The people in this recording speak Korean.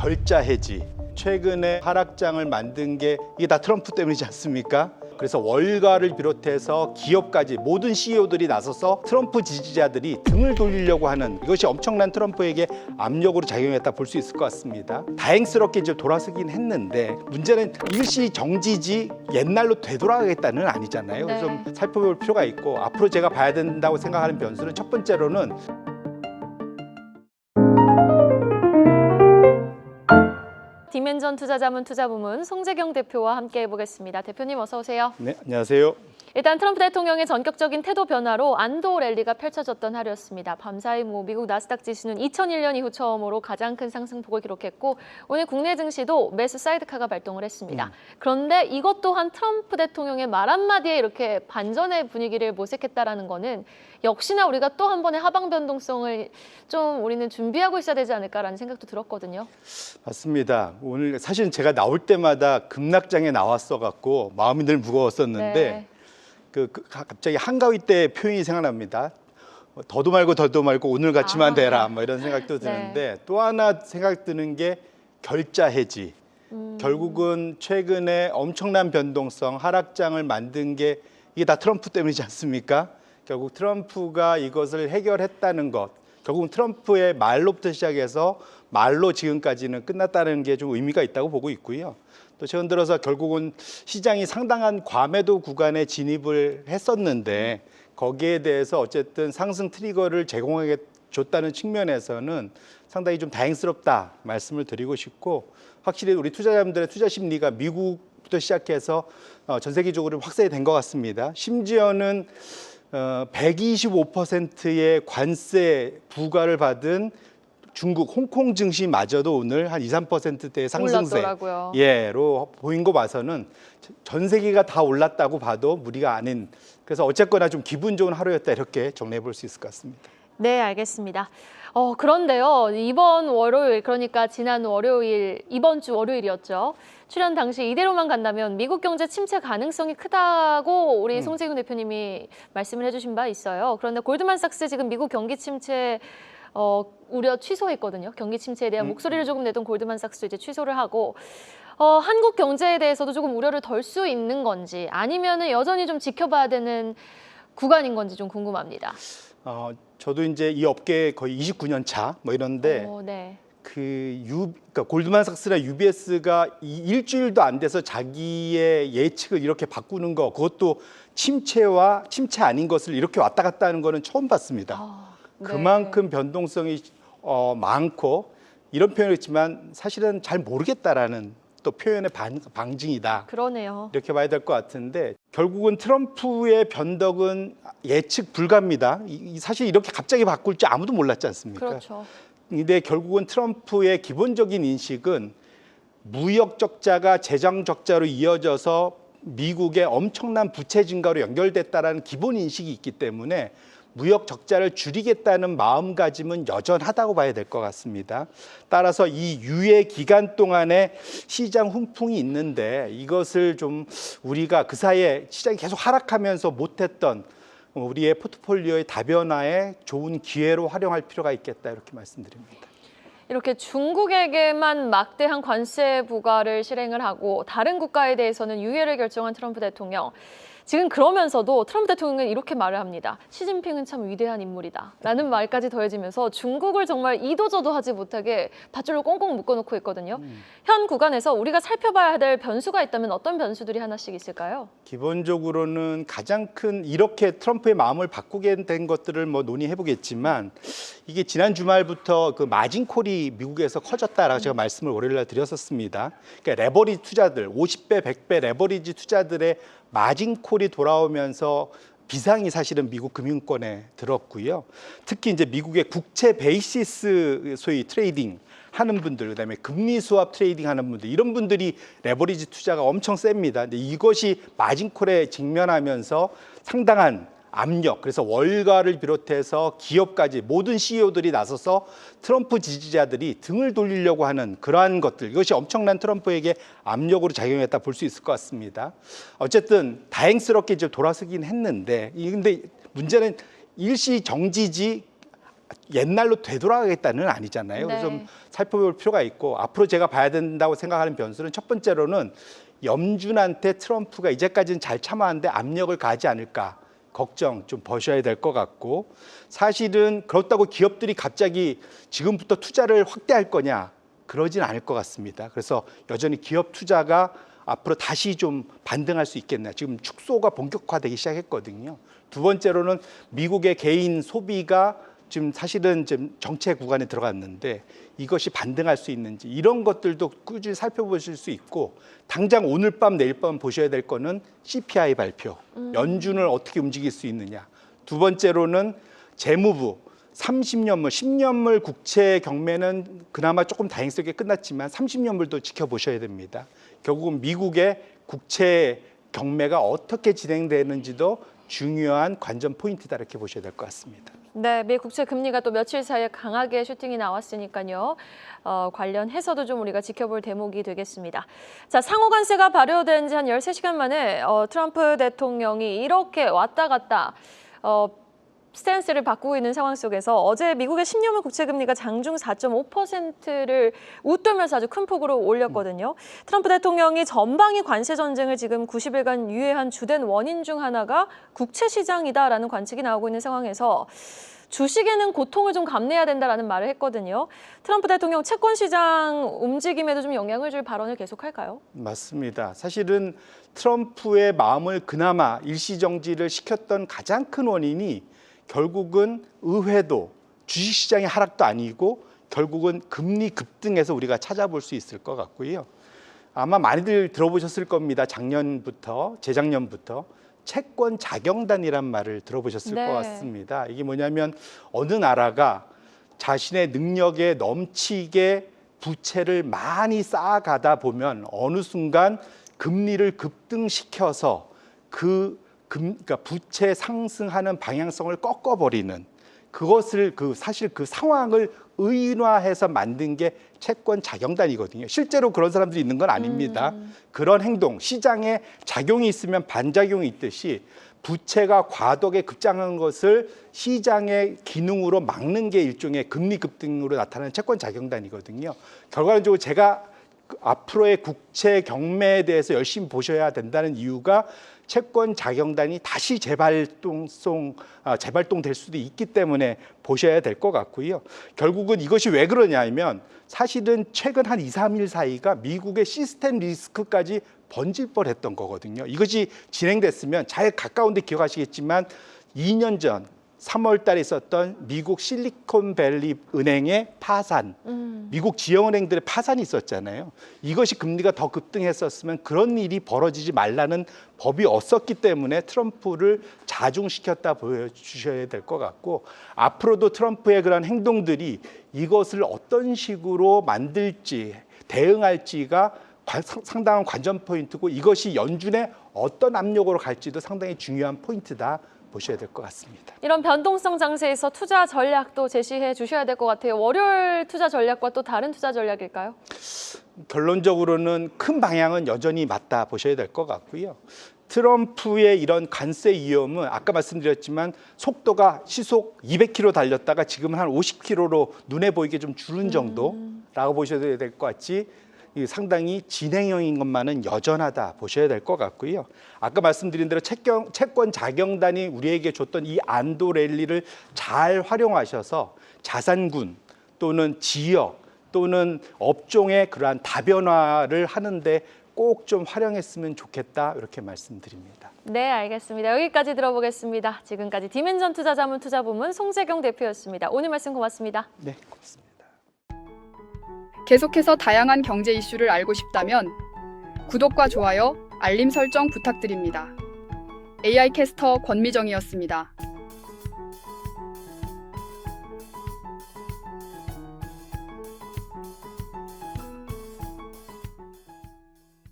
결자 해지, 최근에 하락장을 만든 게 이게 다 트럼프 때문이지 않습니까? 그래서 월가를 비롯해서 기업까지 모든 CEO들이 나서서 트럼프 지지자들이 등을 돌리려고 하는 이것이 엄청난 트럼프에게 압력으로 작용했다 볼 수 있을 것 같습니다. 다행스럽게 이제 돌아서긴 했는데 문제는 일시 정지지 옛날로 되돌아가겠다는 아니잖아요. 그래서 좀 살펴볼 필요가 있고 앞으로 제가 봐야 된다고 생각하는 변수는 첫 번째로는 디멘전 투자자문 투자부문 송재경 대표와 함께 해보겠습니다. 대표님 어서 오세요. 네, 안녕하세요. 일단 트럼프 대통령의 전격적인 태도 변화로 안도 랠리가 펼쳐졌던 하루였습니다. 밤사이 미국 나스닥 지수는 2001년 이후 처음으로 가장 큰 상승폭을 기록했고 오늘 국내 증시도 매수 사이드카가 발동을 했습니다. 그런데 이것 또한 트럼프 대통령의 말 한마디에 이렇게 반전의 분위기를 모색했다라는 거는 역시나 우리가 또 한 번의 하방 변동성을 좀 우리는 준비하고 있어야 되지 않을까라는 생각도 들었거든요. 맞습니다. 오늘 사실은 제가 나올 때마다 급락장에 나왔어갖고 마음이 늘 무거웠었는데 갑자기 한가위 때 표현이 생각납니다. 더도 말고 오늘 같이만 되라 뭐 이런 생각도 드는데 또 하나 생각 드는 게 결자 해지. 결국은 최근에 엄청난 변동성 하락장을 만든 게 이게 다 트럼프 때문이지 않습니까? 결국 트럼프가 이것을 해결했다는 것, 결국은 트럼프의 말로부터 시작해서 말로 지금까지는 끝났다는 게 좀 의미가 있다고 보고 있고요. 또 최근 들어서 결국은 시장이 상당한 과매도 구간에 진입을 했었는데 거기에 대해서 어쨌든 상승 트리거를 제공해 줬다는 측면에서는 상당히 좀 다행스럽다 말씀을 드리고 싶고 확실히 우리 투자자분들의 투자 심리가 미국부터 시작해서 전 세계적으로 확산이 것 같습니다. 심지어는 125%의 관세 부과를 받은 중국 홍콩 증시마저도 오늘 한 2, 3%대의 상승세로 보인 거 봐서는 전 세계가 다 올랐다고 봐도 무리가 아닌, 그래서 어쨌거나 좀 기분 좋은 하루였다 이렇게 정리해 볼 수 있을 것 같습니다. 네, 알겠습니다. 그런데요, 이번 월요일, 그러니까 지난 월요일, 이번 주 월요일이었죠. 출연 당시 이대로만 간다면 미국 경제 침체 가능성이 크다고 우리 송재경 대표님이 말씀을 해주신 바 있어요. 그런데 골드만삭스 지금 미국 경기 침체 우려 취소했거든요. 경기 침체에 대한 목소리를 조금 내던 골드만삭스도 이제 취소를 하고 한국 경제에 대해서도 조금 우려를 덜 수 있는 건지 아니면은 여전히 좀 지켜봐야 되는 구간인 건지 좀 궁금합니다. 저도 이제 이 업계 거의 29년 차 뭐 이런데 그러니까 골드만삭스나 UBS가 일주일도 안 돼서 자기의 예측을 이렇게 바꾸는 거, 그것도 침체와 침체 아닌 것을 이렇게 왔다 갔다 하는 거는 처음 봤습니다. 그만큼 변동성이 많고 이런 표현을 했지만 사실은 잘 모르겠다라는 또 표현의 방증이다. 그러네요. 이렇게 봐야 될 것 같은데 결국은 트럼프의 변덕은 예측 불가입니다. 사실 이렇게 갑자기 바꿀 줄 아무도 몰랐지 않습니까? 그렇죠. 근데 결국은 트럼프의 기본적인 인식은 무역 적자가 재정 적자로 이어져서 미국의 엄청난 부채 증가로 연결됐다라는 기본 인식이 있기 때문에 무역 적자를 줄이겠다는 마음가짐은 여전하다고 봐야 될 것 같습니다. 따라서 이 유예 기간 동안에 시장 훈풍이 있는데 이것을 좀 우리가 그 사이에 시장이 계속 하락하면서 못했던 우리의 포트폴리오의 다변화에 좋은 기회로 활용할 필요가 있겠다 이렇게 말씀드립니다. 이렇게 중국에게만 막대한 관세 부과를 실행을 하고 다른 국가에 대해서는 유예를 결정한 트럼프 대통령. 지금 그러면서도 트럼프 대통령은 이렇게 말을 합니다. 시진핑은 참 위대한 인물이다 라는 말까지 더해지면서 중국을 정말 이도저도 하지 못하게 밧줄로 꽁꽁 묶어놓고 있거든요. 현 구간에서 우리가 살펴봐야 될 변수가 있다면 어떤 변수들이 하나씩 있을까요? 기본적으로는 가장 큰 이렇게 트럼프의 마음을 바꾸게 된 것들을 뭐 논의해보겠지만 이게 지난 주말부터 그 마진콜이 미국에서 커졌다라고 제가 말씀을 월요일날 드렸었습니다. 그러니까 레버리지 투자들, 50배, 100배 레버리지 투자들의 마진콜이 돌아오면서 비상이 사실은 미국 금융권에 들었고요. 특히 이제 미국의 국채 베이시스 소위 트레이딩 하는 분들, 그다음에 금리 수합 트레이딩 하는 분들, 이런 분들이 레버리지 투자가 엄청 셉니다. 근데 이것이 마진콜에 직면하면서 상당한 압력, 그래서 월가를 비롯해서 기업까지 모든 CEO들이 나서서 트럼프 지지자들이 등을 돌리려고 하는 그러한 것들, 이것이 엄청난 트럼프에게 압력으로 작용했다 볼 수 있을 것 같습니다. 어쨌든 다행스럽게 이제 돌아서긴 했는데 근데 문제는 일시 정지지 옛날로 되돌아가겠다는 아니잖아요. 네. 좀 살펴볼 필요가 있고 앞으로 제가 봐야 된다고 생각하는 변수는 첫 번째로는 염준한테 트럼프가 이제까지는 잘 참아왔는데 압력을 가하지 않을까 걱정 좀 버셔야 될 것 같고 사실은 그렇다고 기업들이 갑자기 지금부터 투자를 확대할 거냐 그러진 않을 것 같습니다. 그래서 여전히 기업 투자가 앞으로 다시 좀 반등할 수 있겠나. 지금 축소가 본격화되기 시작했거든요. 두 번째로는 미국의 개인 소비가 지금 사실은 지금 정체 구간에 들어갔는데 이것이 반등할 수 있는지 이런 것들도 꾸준히 살펴보실 수 있고 당장 오늘 밤 내일 밤 보셔야 될 거는 CPI 발표, 연준을 어떻게 움직일 수 있느냐. 두 번째로는 재무부 30년물, 10년물 국채 경매는 그나마 조금 다행스럽게 끝났지만 30년물도 지켜보셔야 됩니다. 결국은 미국의 국채 경매가 어떻게 진행되는지도 중요한 관전 포인트다 이렇게 보셔야 될 것 같습니다. 네, 미 국채 금리가 또 며칠 사이에 강하게 슈팅이 나왔으니까요. 관련해서도 좀 우리가 지켜볼 대목이 되겠습니다. 자, 상호 관세가 발효된 지 한 13시간 만에 트럼프 대통령이 이렇게 왔다 갔다 스탠스를 바꾸고 있는 상황 속에서 어제 미국의 10년물 국채 금리가 장중 4.5%를 웃돌면서 아주 큰 폭으로 올렸거든요. 트럼프 대통령이 전방위 관세 전쟁을 지금 90일간 유예한 주된 원인 중 하나가 국채 시장이다라는 관측이 나오고 있는 상황에서 주식에는 고통을 좀 감내해야 된다라는 말을 했거든요. 트럼프 대통령 채권 시장 움직임에도 좀 영향을 줄 발언을 계속할까요? 맞습니다. 사실은 트럼프의 마음을 그나마 일시정지를 시켰던 가장 큰 원인이 결국은 의회도 주식시장의 하락도 아니고 결국은 금리 급등에서 우리가 찾아볼 수 있을 것 같고요. 아마 많이들 들어보셨을 겁니다. 작년부터 재작년부터 채권 자경단이란 말을 들어보셨을 네. 것 같습니다. 이게 뭐냐면 어느 나라가 자신의 능력에 넘치게 부채를 많이 쌓아가다 보면 어느 순간 금리를 급등시켜서 그러니까 부채 상승하는 방향성을 꺾어버리는 그것을 사실 그 상황을 의인화해서 만든 게 채권 자경단이거든요. 실제로 그런 사람들이 있는 건 아닙니다. 그런 행동, 시장에 작용이 있으면 반작용이 있듯이 부채가 과도하게 급장한 것을 시장의 기능으로 막는 게 일종의 금리 급등으로 나타나는 채권 자경단이거든요. 결과적으로 제가 앞으로의 국채 경매에 대해서 열심히 보셔야 된다는 이유가 채권 자경단이 다시 재발동될 수도 있기 때문에 보셔야 될 것 같고요. 결국은 이것이 왜 그러냐면 사실은 최근 한 2, 3일 사이가 미국의 시스템 리스크까지 번질 뻔했던 거거든요. 이것이 진행됐으면 잘 가까운 데 기억하시겠지만 2년 전 3월 달에 있었던 미국 실리콘밸리 은행의 파산, 미국 지역은행들의 파산이 있었잖아요. 이것이 금리가 더 급등했었으면 그런 일이 벌어지지 말라는 법이 없었기 때문에 트럼프를 자중시켰다 보여주셔야 될 것 같고 앞으로도 트럼프의 그런 행동들이 이것을 어떤 식으로 만들지, 대응할지가 상당한 관전 포인트고 이것이 연준의 어떤 압력으로 갈지도 상당히 중요한 포인트다. 보셔야 될 것 같습니다. 이런 변동성 장세에서 투자 전략도 제시해 주셔야 될 것 같아요. 월요일 투자 전략과 또 다른 투자 전략일까요? 결론적으로는 큰 방향은 여전히 맞다 보셔야 될 것 같고요. 트럼프의 이런 관세 위험은 아까 말씀드렸지만 속도가 시속 200km 달렸다가 지금은 한 50km로 눈에 보이게 좀 줄은 정도라고 보셔야 될 것 같지 상당히 진행형인 것만은 여전하다 보셔야 될 것 같고요. 아까 말씀드린 대로 채권 자경단이 우리에게 줬던 이 안도 랠리를 잘 활용하셔서 자산군 또는 지역 또는 업종의 그러한 다변화를 하는데 꼭 좀 활용했으면 좋겠다 이렇게 말씀드립니다. 네, 알겠습니다. 여기까지 들어보겠습니다. 지금까지 디멘전 투자자문 투자부문 송재경 대표였습니다. 오늘 말씀 고맙습니다. 네, 고맙습니다. 계속해서 다양한 경제 이슈를 알고 싶다면 구독과 좋아요, 알림 설정 부탁드립니다. AI 캐스터 권미정이었습니다.